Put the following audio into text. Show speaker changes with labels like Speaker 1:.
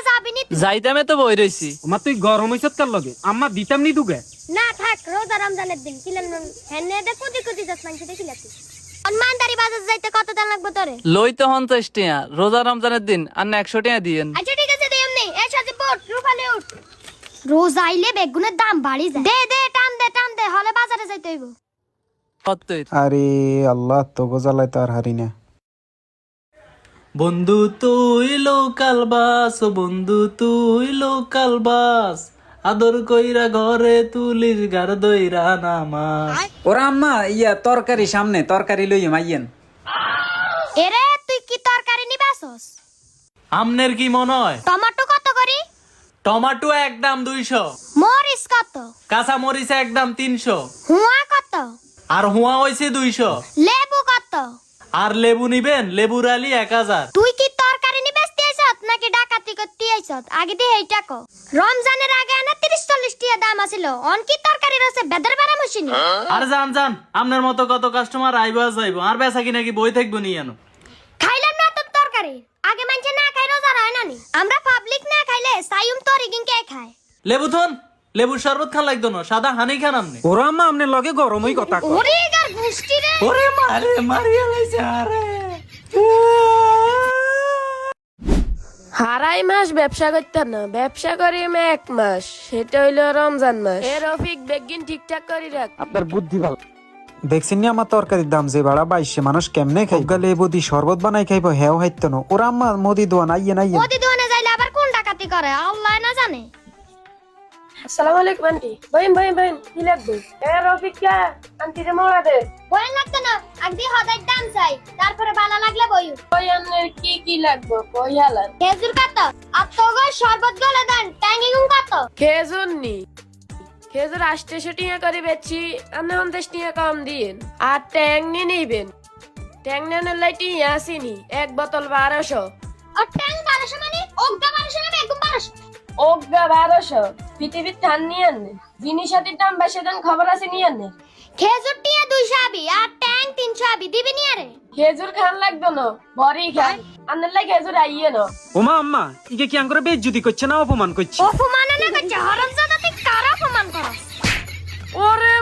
Speaker 1: যাবি নি?
Speaker 2: যাইতামে তো বই রইছি।
Speaker 3: ওমা তুই গরম হইছত কার লগে আম্মা দিতাম নি দুগে
Speaker 1: না থাক, রোজা রমজানের দিন কিলেন হেনে দে কুদি কুদি যাস মাংস দেখিলাতি। অনমানদারি বাজার যাইতে কত দাম লাগবে তোরে?
Speaker 2: লই তো 50 টাকা, রোজা রমজানের দিন আর 100 টাকা দিয়েন।
Speaker 1: আচ্ছা ঠিক আছে, দেই এমনি। এই সাজি পড়, রূপালি উঠ। রোজ আইলে বেগুনের দাম বাড়ি যায়। দে দে, টান দে, হলে বাজারে যাইতে হইব।
Speaker 2: কতই
Speaker 4: আরে আল্লাহ তো গোজালাই তো আর হারি না।
Speaker 2: বন্ধু তুই লোকাল বাস, ও বন্ধু তুই লোকাল বাস, আদর কইরা ঘরে তুলিস গার দইরা নামাস।
Speaker 5: ওরা আম্মা ইয়া তরকারি সামনে তরকারি লই মাইয়েন।
Speaker 1: এরে তুই কি তরকারি নিবাসস?
Speaker 2: আমনের কি মনে হয়?
Speaker 1: টমেটো কত করি?
Speaker 2: টমেটো একদম 200,
Speaker 1: মরিচ কত?
Speaker 2: কাঁচা মরিচ একদম 300,
Speaker 1: হুয়া কত?
Speaker 2: আর হুয়া হইছে 200।
Speaker 1: লেবু কত?
Speaker 2: আর লেবু নিবেন? লেবুর আলি 1000।
Speaker 1: তুই কি তরকারি নিবাসতে আইছত নাকি ডাকাতি করতে আইছত? আগে দে এইটা কো। রমজানের আগে না 30-40 টিয়া দাম আছিল, অন কি তরকারি রসে বেদর বারা মশিনি।
Speaker 2: আর জান আপনার মতো কত কাস্টমার আইবা যাইবো, আর বেচা কি নাকি বই থাকবো নি জানো?
Speaker 1: খাইলাম না তো তরকারি, আগে মানছে না খাই রোজা হয় না নি। আমরা পাবলিক না খাইলে সাইয়ুম তরি কিনকে খায়।
Speaker 2: লেবু থন, লেবুর শরবত খান লাগতো না, সাদা হানি খান আমনে।
Speaker 3: ওরা আম্মা আমনের লগে গরমই কথা কয়।
Speaker 1: ওরে গার গুষ্টি রে।
Speaker 2: ওরে মারে মারিয়া লাইছে আরে।
Speaker 6: হারাই মাস ব্যবসা করতাম না, ব্যবসা করি আমি 1 মাস, সেটা হইলো রমজান মাস। এ রফিক বেগিন ঠিকঠাক করি রাখ।
Speaker 3: আপনার বুদ্ধি ভালো।
Speaker 4: দেখছেন নি আমার তরকারির দাম যে বাড়া 2200, মানুষ কেমনে খাই গালে বদি শরবত বানাই খাইব হেও হাইতো না। ওরা আম্মা মোদি দোয়ান আইয়েন আইয়েন।
Speaker 1: ওদি দোনে যাইলে আবার কোন ডাকাতি করে আল্লাহ না জানে।
Speaker 6: আসসালামু আলাইকুম আন্টি। বইন কি লাগবে? এ রফিক কে আন্টি রে মোড়া দে।
Speaker 1: বইন লাগতো না, আগে হদাই দাম চাই, তারপরে বালা লাগলে বইউ।
Speaker 6: কই আন্নের কি লাগবে কই হালান?
Speaker 1: খেজুর কত? আত্মগো শরবত গলে দেন, ট্যাঙ্গিং কত?
Speaker 6: খেজুর নি, খেজুর 800 টাকা করে বেচছি, আপনি 50 টাকা কম দিয়েন। আর ট্যাং নিয়ে নিবেন, ট্যাং নেওয়ার লাইটি আসিনি, 1 বোতল 1200।
Speaker 1: আর ট্যাং 1200 মানে ওগা 1200 না বেগুন 1200?
Speaker 6: ওগা 1200। পৃথিবীর ধান নিয়ে আনে, জিনিসের দাম বেশি দেন, খবর আছে নিয়ে আনে।
Speaker 1: খেজুর টিয়া 200 আবি আর ট্যাং 300 আবি, দিবি নি আরে?
Speaker 6: খেজুর খান লাগতো না, বড়ি খান। আন্নের লাই খেজুর আইয়ে না।
Speaker 3: ওমা আম্মা ইকে কি আঙ্গুরে বেইজ্জতি করছে না অপমান করছে?
Speaker 1: অপমান না করছে, হারামজাদা তুই কার অপমান করস?
Speaker 6: ওরে